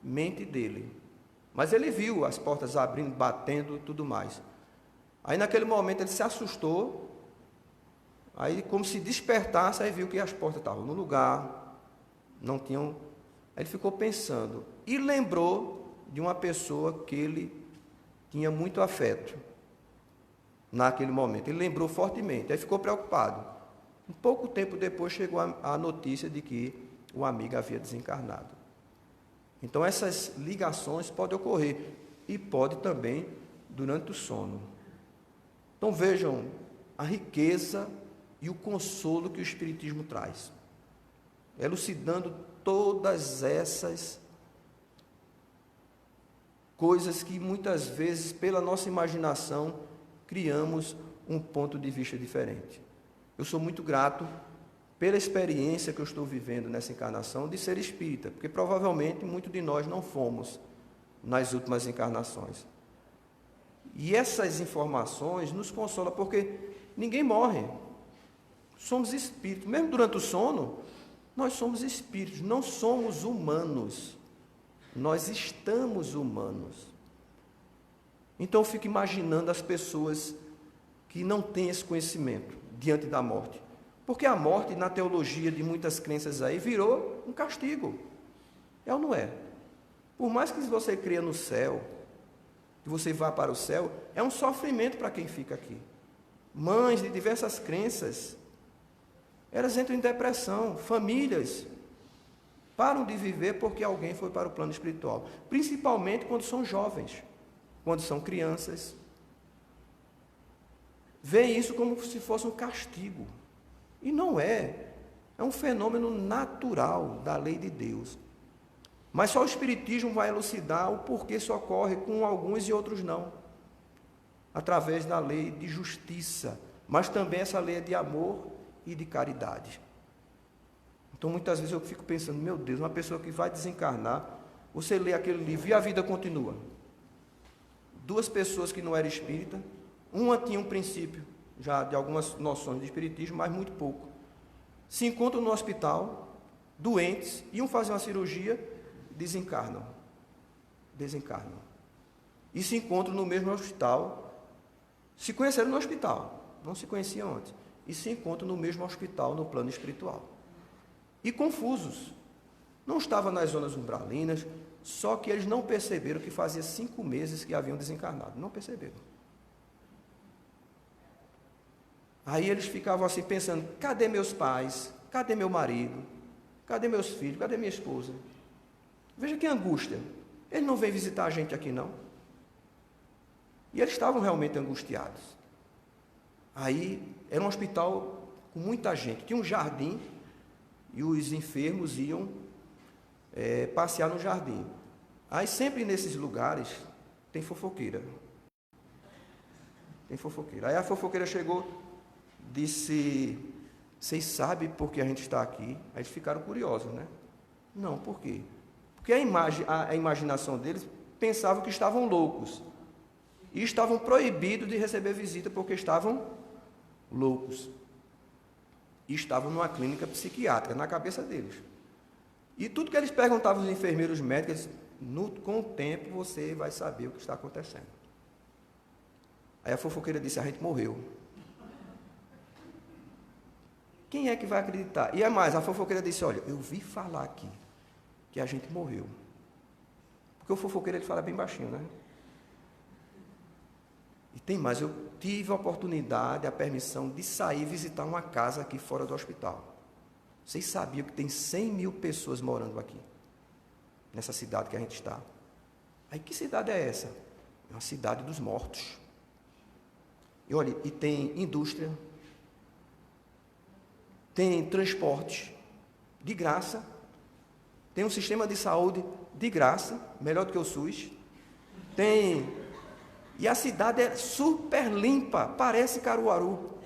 mente dele. Mas ele viu as portas abrindo, batendo, tudo mais. Aí naquele momento ele se assustou. Aí como se despertasse, aí viu que as portas estavam no lugar, não tinham. Aí ele ficou pensando e lembrou de uma pessoa que ele tinha muito afeto naquele momento. Ele lembrou fortemente, aí ficou preocupado. Um pouco tempo depois chegou a notícia de que o amigo havia desencarnado. Então essas ligações podem ocorrer e pode também durante o sono. Então vejam a riqueza e o consolo que o Espiritismo traz, elucidando todas essas coisas que muitas vezes, pela nossa imaginação, criamos um ponto de vista diferente. Eu sou muito grato pela experiência que eu estou vivendo nessa encarnação de ser espírita, porque provavelmente muitos de nós não fomos nas últimas encarnações. E essas informações nos consolam, porque ninguém morre. Somos espíritos. Mesmo durante o sono, nós somos espíritos, não somos humanos. Nós estamos humanos. Então eu fico imaginando as pessoas que não têm esse conhecimento diante da morte. Porque a morte, na teologia de muitas crenças aí, virou um castigo. É ou não é? Por mais que você creia no céu, que você vá para o céu, é um sofrimento para quem fica aqui. Mães de diversas crenças, elas entram em depressão, famílias param de viver porque alguém foi para o plano espiritual. Principalmente quando são jovens, quando são crianças. Vêem isso como se fosse um castigo. E não é. É um fenômeno natural da lei de Deus. Mas só o Espiritismo vai elucidar o porquê isso ocorre com alguns e outros não. Através da lei de justiça. Mas também essa lei é de amor e de caridade. Então muitas vezes eu fico pensando, meu Deus, uma pessoa que vai desencarnar, você lê aquele livro e a vida continua. Duas pessoas que não eram espírita, uma tinha um princípio já de algumas noções de espiritismo, mas muito pouco. Se encontram no hospital, doentes, iam fazer uma cirurgia, desencarnam. E se encontram no mesmo hospital, se conheceram no hospital, não se conheciam antes, e se encontram no mesmo hospital, no plano espiritual. E confusos. Não estavam nas zonas umbralinas, só que eles não perceberam que fazia 5 meses que haviam desencarnado. Não perceberam. Aí eles ficavam assim pensando, cadê meus pais? Cadê meu marido? Cadê meus filhos? Cadê minha esposa? Veja que angústia. Ele não vem visitar a gente aqui, não. E eles estavam realmente angustiados. Aí era um hospital com muita gente. Tinha um jardim e os enfermos iam passear no jardim. Aí sempre nesses lugares tem fofoqueira. Tem fofoqueira. Aí a fofoqueira chegou, disse, vocês sabem por que a gente está aqui? Aí eles ficaram curiosos, né? Não, por quê? Porque a imaginação deles pensava que estavam loucos. E estavam proibidos de receber visita porque estavam loucos. E estavam numa clínica psiquiátrica, na cabeça deles. E tudo que eles perguntavam aos enfermeiros médicos, com o tempo você vai saber o que está acontecendo. Aí a fofoqueira disse, a gente morreu. Quem é que vai acreditar? E é mais, a fofoqueira disse, olha, eu vi falar aqui que a gente morreu. Porque o fofoqueiro ele fala bem baixinho, né? E tem mais, eu tive a oportunidade, a permissão de sair e visitar uma casa aqui fora do hospital. Vocês sabiam que tem 100 mil pessoas morando aqui, nessa cidade que a gente está? Aí que cidade é essa? É uma cidade dos mortos. E olha, e tem indústria, tem transporte de graça, tem um sistema de saúde de graça, melhor do que o SUS, e a cidade é super limpa, parece Caruaru,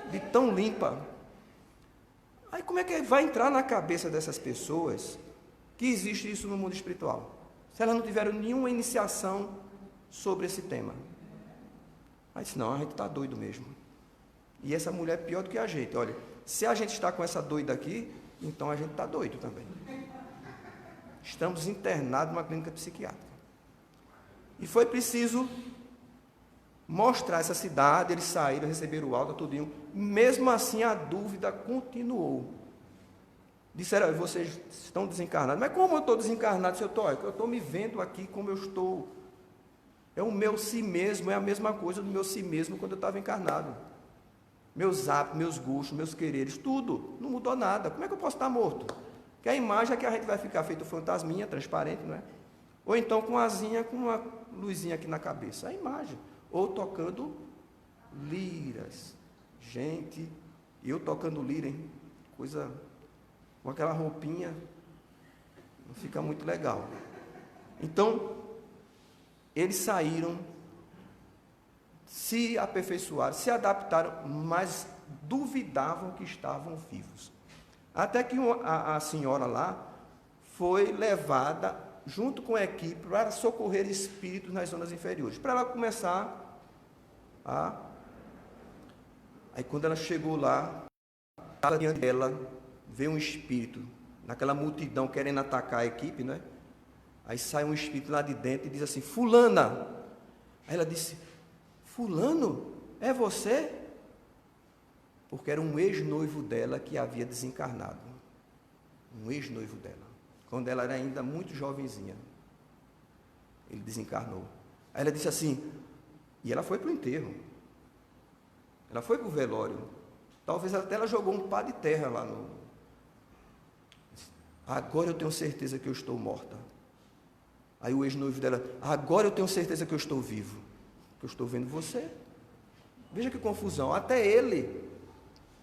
de tão limpa. Aí como é que vai entrar na cabeça dessas pessoas que existe isso no mundo espiritual? Se elas não tiveram nenhuma iniciação sobre esse tema. Aí disse, não, a gente está doido mesmo. E essa mulher é pior do que a gente. Olha, se a gente está com essa doida aqui, então a gente está doido também. Estamos internados numa clínica psiquiátrica. E foi preciso mostrar essa cidade, eles saíram, receberam o alta, tudinho. Mesmo assim, a dúvida continuou. Disseram, vocês estão desencarnados. Mas como eu estou desencarnado se eu estou me vendo aqui como eu estou? É o meu si mesmo, é a mesma coisa do meu si mesmo quando eu estava encarnado. Meus hábitos, meus gostos, meus quereres, tudo, não mudou nada. Como é que eu posso estar morto? Que a imagem é que a gente vai ficar feito fantasminha, transparente, não é? Ou então com asinha, com uma luzinha aqui na cabeça, a imagem. Ou tocando liras. Gente, eu tocando lira, hein? Coisa, com aquela roupinha, não fica muito legal. Então, eles saíram, se aperfeiçoaram, se adaptaram, mas duvidavam que estavam vivos. Até que a senhora lá foi levada junto com a equipe para socorrer espíritos nas zonas inferiores, para ela começar a... Aí quando ela chegou lá, diante dela veio um espírito, naquela multidão querendo atacar a equipe, né? Aí sai um espírito lá de dentro e diz assim, fulana. Aí ela disse, fulano, é você? Porque era um ex-noivo dela que havia desencarnado. Um ex-noivo dela. Quando ela era ainda muito jovenzinha. Ele desencarnou. Aí ela disse assim, e ela foi para o enterro. Ela foi para o velório. Talvez até ela jogou um pá de terra lá no... Agora eu tenho certeza que eu estou morta. Aí o ex-noivo dela, agora eu tenho certeza que eu estou vivo. Que eu estou vendo você. Veja que confusão. Até ele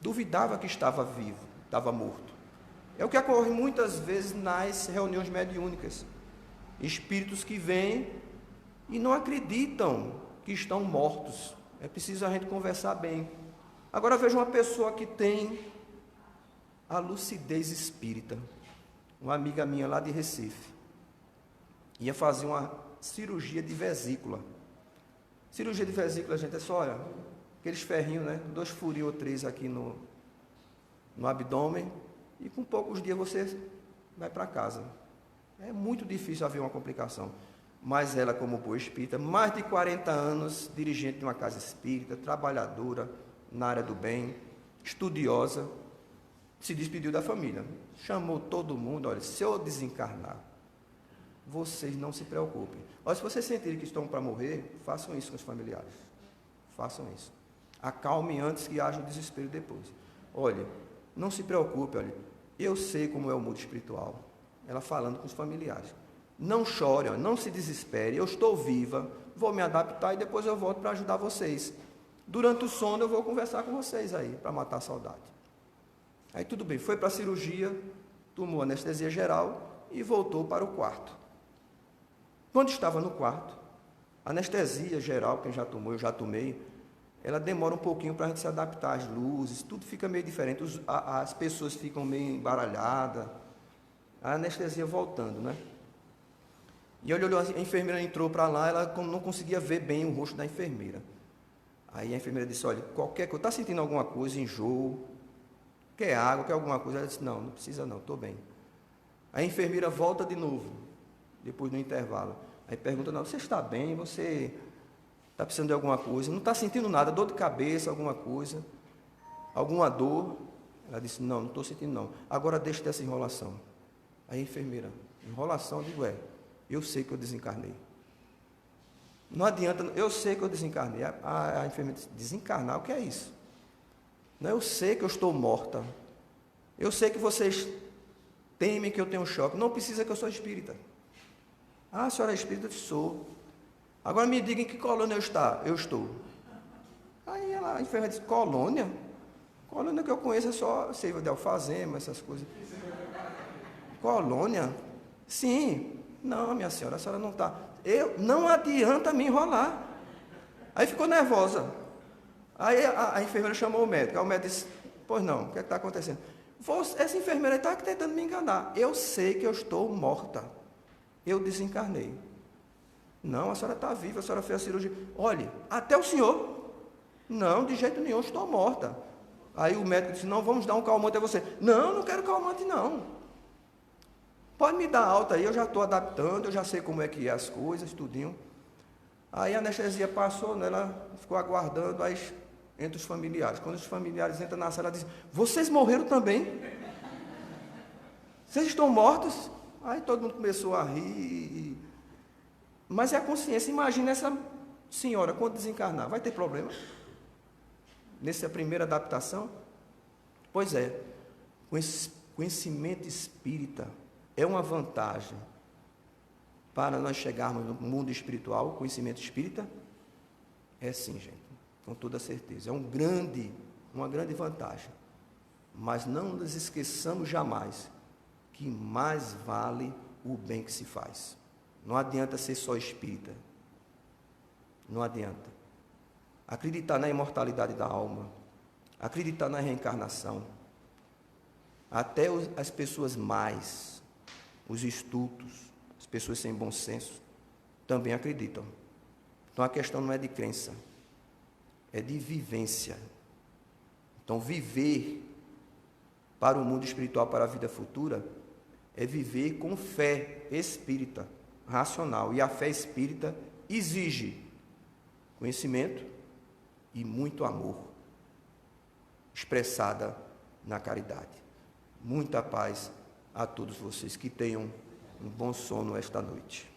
duvidava que estava vivo, estava morto. É o que ocorre muitas vezes nas reuniões mediúnicas. Espíritos que vêm e não acreditam que estão mortos. É preciso a gente conversar bem. Agora veja uma pessoa que tem a lucidez espírita. Uma amiga minha lá de Recife. Ia fazer uma cirurgia de vesícula. Cirurgia de vesícula, gente, é só, olha, aqueles ferrinhos, né? 2 furinhos ou 3 aqui no abdômen, e com poucos dias você vai para casa. É muito difícil haver uma complicação. Mas ela, como boa espírita, mais de 40 anos, dirigente de uma casa espírita, trabalhadora na área do bem, estudiosa, se despediu da família. Chamou todo mundo, olha, se eu desencarnar, vocês não se preocupem. Olha, se vocês sentirem que estão para morrer, façam isso com os familiares. Façam isso. Acalmem antes que haja o desespero depois. Olha, não se preocupe, olha, eu sei como é o mundo espiritual. Ela falando com os familiares. Não chore, olha, não se desespere, eu estou viva, vou me adaptar e depois eu volto para ajudar vocês. Durante o sono eu vou conversar com vocês aí, para matar a saudade. Aí tudo bem, foi para a cirurgia, tomou anestesia geral e voltou para o quarto. Quando estava no quarto, anestesia geral, quem já tomou, eu já tomei, ela demora um pouquinho para a gente se adaptar às luzes, tudo fica meio diferente, as pessoas ficam meio embaralhadas, a anestesia voltando, né? E olhou, a enfermeira entrou para lá, ela não conseguia ver bem o rosto da enfermeira. Aí a enfermeira disse, olha, qualquer coisa, está sentindo alguma coisa, enjoo, quer água, quer alguma coisa? Ela disse, não, não precisa não, estou bem. A enfermeira volta de novo, depois do intervalo. Aí pergunta, não, você está bem? Você está precisando de alguma coisa? Não está sentindo nada? Dor de cabeça, alguma coisa? Alguma dor? Ela disse, não, não estou sentindo não. Agora deixa dessa enrolação. Aí a enfermeira, enrolação, eu digo, eu sei que eu desencarnei. Não adianta, eu sei que eu desencarnei. A enfermeira disse, desencarnar, o que é isso? Não, eu sei que eu estou morta. Eu sei que vocês temem que eu tenho choque. Não precisa que eu sou espírita. Ah, a senhora é espírita? Eu sou. Agora me diga em que colônia eu estou. Aí a enfermeira disse, colônia? Colônia que eu conheço é só seiva de alfazema, essas coisas. Colônia? Sim. Não, minha senhora, a senhora não está. Não adianta me enrolar. Aí ficou nervosa. Aí a enfermeira chamou o médico. Aí o médico disse, pois não, o que está acontecendo? Essa enfermeira está tentando me enganar. Eu sei que eu estou morta. Eu desencarnei. Não, a senhora está viva, a senhora fez a cirurgia. Olhe, até o senhor. Não, de jeito nenhum, estou morta. Aí o médico disse, não, vamos dar um calmante a você. Não, não quero calmante não. Pode me dar alta aí, eu já estou adaptando, eu já sei como é que é as coisas, tudinho. Aí a anestesia passou, né, ela ficou aguardando, aí entre os familiares. Quando os familiares entram na sala, ela diz, vocês morreram também? Vocês estão mortos? Aí todo mundo começou a rir. Mas é a consciência. Imagina essa senhora, quando desencarnar, vai ter problema? Nessa primeira adaptação? Pois é, conhecimento espírita é uma vantagem para nós chegarmos no mundo espiritual. O conhecimento espírita é sim, gente, com toda certeza. É uma grande vantagem. Mas não nos esqueçamos jamais que mais vale o bem que se faz. Não adianta ser só espírita. Não adianta. Acreditar na imortalidade da alma, acreditar na reencarnação. Até as pessoas mais, os estultos, as pessoas sem bom senso, também acreditam. Então a questão não é de crença, é de vivência. Então viver para o mundo espiritual, para a vida futura, é viver com fé espírita, racional. E a fé espírita exige conhecimento e muito amor, expressada na caridade. Muita paz a todos vocês, que tenham um bom sono esta noite.